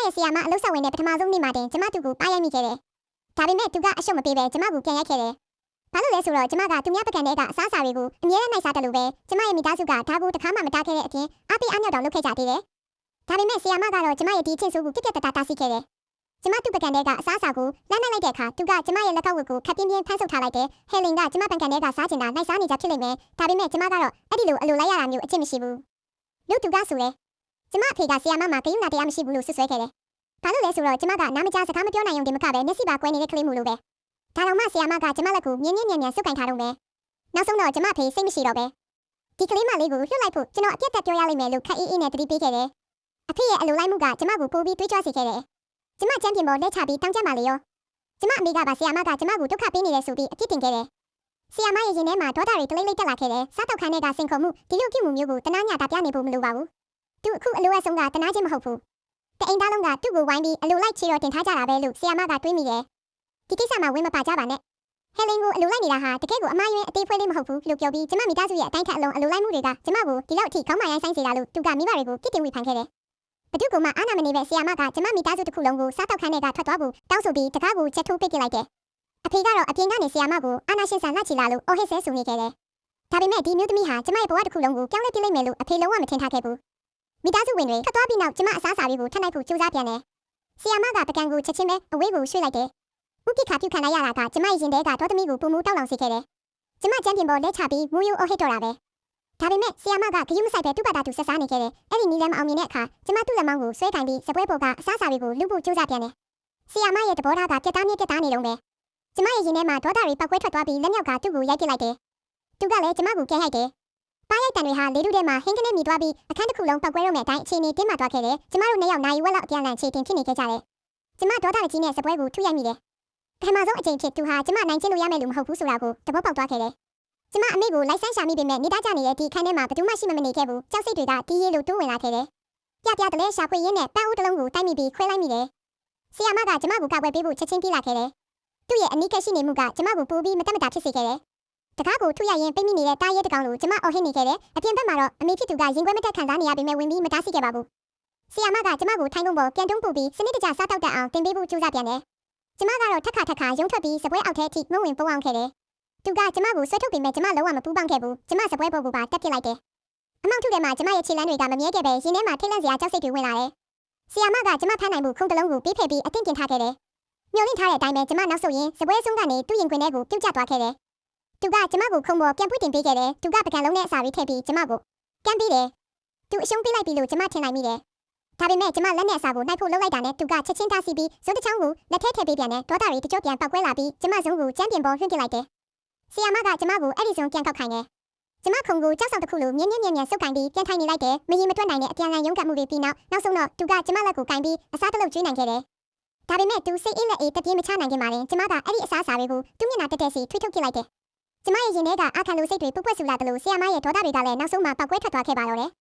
ရဲ့ဆီယာမအလုပ်ဆက်ဝင်တဲ့ပထမဆုံးနေ့မှာတင်ကျမသူ့ကိုပါရိုက်မိခဲ့တယ်။ဒါပေမဲ့သူကအရှုံးမပေးဘဲကျမကိုပြန်ရိုက်ခဲ့တယ်။ဘာလို့လဲဆိုတော့ကျမကသူများပကံထဲကအစားအစာတွေကိုအမြဲတမ်းနိုင်စားတယ်လို့ပဲကျမရဲ့မိသားစုကဒါကိုတစ်ခါမှမတားခဲ့တဲ့အပြင်အားပေးအားမြောက်တောင်လုပ်ခဲ့ကြသေးတယ်။ဒါပေမဲ့ဆီယာမကတော့ကျမရဲ့ဒီအချင်းဆိုးကိုပြက်ပြက်တတားဆီးခဲ့တယ်။ကျမသူ့ပကံထဲကအစားအစာကိုလမ်းလိုက်တဲ့အခါသူကကျမရဲ့လက်ကောက်ဝတ်ကိုခပ်ပြင်းပြင်းဖမ်းဆုပ်ထားလိုက်တယ်။ဟယ်လင်ကကျမပကံထဲကစားချင်တာနိုင်စားနေကြဖြစ်လိမ့်မယ်။ဒါပေမဲ့ကျမကတော့အဲ့ဒီလိုအလိုလိုက်ရတာမျိုးအကျင့်မရှိဘူး။လို့သူကဆိုတယ်။ကျမအဖေကဆီယာမမှာဂယုဏတရားမရှိဘူးလို့ဆွဆွဲခဲ့တယ်။ဘာလို့လဲဆိုတော့ကျမကနားမကြားစကားမပြောနိုင်ုံတင်မကပဲမျက်စိပါကွဲနေတဲ့ကလေးမျိုးလိုပဲ။ဒါတော့မှဆီယာမကကျမလက်ကိုမြင်းဆုပ်ကင်ထားတော့မယ်။နောက်ဆုံးတော့ကျမအဖေစိတ်မရှိတော့ပဲ။ဒီကလေးမလေးကိုလွှတ်လိုက်ဖို့ကျွန်တော်အပြတ်တက်ပြောရလိမ့်မယ်လို့ခက်အေးအေးနဲ့တတိပေးခဲ့တယ်။အဖေရဲ့အလိုလိုက်မှုကကျမကိုပိုပြီးတွေးကြွစေခဲ့တယ်။ကျမချမ်းပြင်ပေါ်လက်ချပြီးတောင်းကြပါလေရော။ကျမအမေကပါဆီယာမကကျမကိုဒုက္ခပေးနေတယ်ဆိုပြီးအပြစ်တင်ခဲ့တယ်။ဆီယာမရဲ့ရင်ထဲမှာဒေါသတွေတလိမ့်လိမ့်တက်လာခဲ့တယ်။စားတော့ခန်းထဲကစင်ခုံမှုဒီလိုပြုမှုမျိုးကိုတနာညတာပြနေဖို့မလိုပါဘူး။သူအခုအလိုအဆုံးကတနာချင်းမဟုတ်ဘူး။တအိမ်သားလုံးကသူ့ကိုဝိုင်းပြီးအလိုလိုက်ချေတော့တင်ထားကြတာပဲလို့ဆီယာမကတွေးမိတယ်။ဒီကိစ္စမှာဝင်မပါကြပါနဲ့။ဟယ်လင်ကိုအလိုလိုက်နေတာဟာတကယ်ကိုအမားယွင်းအသေးဖွဲလေးမဟုတ်ဘူးလို့ပြောပြီးကျမမိသားစုရဲ့အတိုင်းထက်အလုံးအလိုလိုက်မှုတွေကကျမကိုဒီလောက်အထိခေါင်းမရိုင်းဆိုင်စေတာလို့သူကမိဘတွေကိုပြစ်တင်ဝေဖန်ခဲ့တယ်။ဘသူကမှအာနာမနေပဲဆီယာမကကျမမိသားစုတစ်ခုလုံးကိုစားတော့ခန်းထဲကထွက်သွားဖို့တောင်းဆိုပြီးတကားကိုချက်ထိုးပစ်ပစ်လိုက်တယ်။အဖေကတော့အပြင်ကနေဆီယာမကိုအာနာရှင်ဆန်လှချီလာလို့အော်ဟစ်ဆဲဆိုနေခဲ့တယ်။ဒါပေမဲ့ဒီမျိုးသမီးဟာကျမရဲ့ဘဝတစ်ခုလုံးကိုပြောင်းလဲပြစ်လိုက်မယ်လို့အဖေလုံးဝမထင်ထားခဲ့ဘူး။မိသားစုဝင်တွေထွက်သွားပြီးနောက်ကျမအစားအစာတွေကိုထပ်နိုင်ဖို့ကြိုးစားပြန်တယ်။ဆီယာမကပကံကိုချက်ချင်းပဲအဝေးကိုရွှေ့လိုက်တယ်။ဥပိ္ပခါပြုခံလိုက်ရတာကကျမရဲ့ရင်ထဲကဒေါသမီးကိုပုံမူတောက်လောင်စေခဲ့တယ်။ကျမကျမ်းပြင်ပေါ်လက်ချပြီးမူယိုအော်ဟစ်တော့တာပဲ။ဒါပေမဲ့ဆီယာမကဂယုမဆိုင်ပဲသူ့ဘာသာသူဆက်စားနေခဲ့တယ်။အဲ့ဒီနီးလမ်းမအောင်မြင်တဲ့အခါကျမသူ့လက်မောင်းကိုဆွဲကင်ပြီးစပွဲပေါ်ကအစားအစာတွေကိုလူဖို့ကြိုးစားပြန်တယ်။ဆီယာမရဲ့သဘောထားကပြတ်သားနေလုံးပဲ။ကျမရဲ့ရင်ထဲမှာဒေါသတွေပောက်ကွဲထွက်သွားပြီးလက်မြောက်ကသူ့ကိုရိုက်ပစ်လိုက်တယ်။သူကလည်းကျမကိုကဲဟိုက်တယ်။ပါရိုက်တန်တွေဟာလေထုထဲမှာဟင်းကနေမြည်သွားပြီးအခန်းတစ်ခုလုံးပောက်ကွဲတော့မဲ့အတိုင်းအခြေအနေတင်းမာသွားခဲ့တယ်။ကျမတို့နှစ်ယောက်နိုင်ဝက်လောက်အပြန်အလှန်ခြေတင်ဖြစ်နေခဲ့ကြတယ်။ကျမဒေါသကြီးနဲ့စပွဲကိုထုရိုက်မိတယ်။ပထမဆုံးအကြိမ်ဖြစ်သူဟာကျမနိုင်ချင်းလို့ရမယ်လို့မဟုတ်ဘူးဆိုတာကိုသဘောပေါက်သွားခဲ့တယ်။ကျမအမေကိုလိုက်ဆန်းရှာမိပေမဲ့နေသားကြနေတဲ့ဒီခန်းထဲမှာဘယ်သူမှရှိမနေခဲ့ဘူး။ကြောက်စိတ်တွေကတီးရီလိုတိုးဝင်လာခဲ့တယ်။ပြတလဲရှာဖွေရင်းနဲ့ပန်းအိုးတစ်လုံးကိုတိုက်မိပြီးခွဲလိုက်မိတယ်။ဆီယာမကကျမကိုကာကွယ်ပေးဖို့ချက်ချင်းပြေးလာခဲ့တယ်။သူ့ရဲ့အနီးကပ်ရှိနေမှုကကျမကိုပိုပြီးမတက်မတာဖြစ်စေခဲ့တယ်။တကားကိုထုရရင်ပိတ်မိနေတဲ့တားရဲတကောင်လိုကျမအော်ဟစ်နေခဲ့တယ်။အပြင်ဘက်မှာတော့အမေဖြစ်သူကရင်ခွဲမတက်ခံစားနေရပေမဲ့ဝင်ပြီးမတားဆီခဲ့ပါဘူး။ဆီယာမကကျမကိုထိုင်းကုန်းပေါ်ပြန်တွန်းပို့ပြီးစနစ်တကျစားတောက်တတ်အောင်တင်ပေးဖို့ကြိုးစားပြန်တယ်။ကျမကတော့ထက်ခါရုံထွက်ပြီးစပွဲအောက်ထဲအထိမဝင်ပုန်းအောင်ခဲ့တယ်။သူကကျမကိုဆွဲထုတ်ပေမဲ့ကျမလုံးဝမပူးပေါင်းခဲ့ဘူး။ကျမစပွဲပေါ်ကိုပါတက်ပစ်လိုက်တယ်။အမောက်ထုထဲမှာကျမရဲ့ခြေလမ်းတွေကမမြဲခဲ့ပဲရင်ထဲမှာထိတ်လန့်စရာကြောက်စိတ်တွေဝင်လာတယ်။ဆီယာမကကျမဖမ်းနိုင်မှုခုံးတစ်လုံးကိုပေးဖယ်ပြီးအသင့်ပြင်ထားခဲ့တယ်။မျောလင့်ထားတဲ့အတိုင်းပဲကျမနောက်ဆုတ်ရင်းစပွဲဆုံးကနေသူ့ရင်ခွင်ထဲကိုပြုတ်ကျသွားခဲ့တယ်။သူကကျမကိုခုံပေါ်ပြန်ပွင့်တင်ပေးခဲ့တယ်။သူကပကံလုံးနဲ့အစာတွေထည့်ပြီးကျမကိုကမ်းပေးတယ်။သူအရှုံးပေးလိုက်ပြီလို့ကျမထင်နိုင်မိတယ်။ဒါပေမဲ့ကျမလက်နဲ့အစာကိုနှိုက်ဖို့လှုပ်လိုက်တာနဲ့သူကချက်ချင်းတားဆီးပြီးဇွန်းတစ်ချောင်းကိုလက်ထဲထည့်ပေးပြန်တယ်။ဒေါသတွေတကြော့ပြန်ပောက်ကွဲလာပြီးကျမဇုံကိုကျမ်းပြင်ပေါ်လွှင့်ပစ်လိုက်တယ်။ဆီယာမကကျမကိုအဲ့ဒီဇုံပြန်ခောက်ခိုင်းတယ်။ကျမခုံကိုကြောက်ဆောင်တစ်ခုလိုမြင်းဆုပ်ကင်ပြီးပြန်ထိုင်နေလိုက်တယ်။မရင်မတွက်နိုင်တဲ့အပြန်အလှန်ရုန်းကန်မှုတွေပြီးနောက်ဆုံးတော့သူကကျမလက်ကိုကင်ပြီးအစားတလုပ်ကျွေးနိုင်ခဲ့တယ်။ဒါပေမဲ့သူစိတ်အေးလက်အေးတပြေးမချနိုင်ခင်မှာတင်ကျမကအဲ့ဒီအစားအစာတွေကိုသူ့မျက်နှာတက်တက်စီထွေးထုတ်ပစ်လိုက်တယ်။ကျမရဲ့ရင်ထဲကအခါလိုစိတ်တွေပုတ်ပွက်ဆူလာတယ်လို့ဆီယာမရဲ့ဒေါသတွေကလည်းနောက်ဆုံးမှပောက်ကွဲထွက်သွားခဲ့ပါတော့တယ်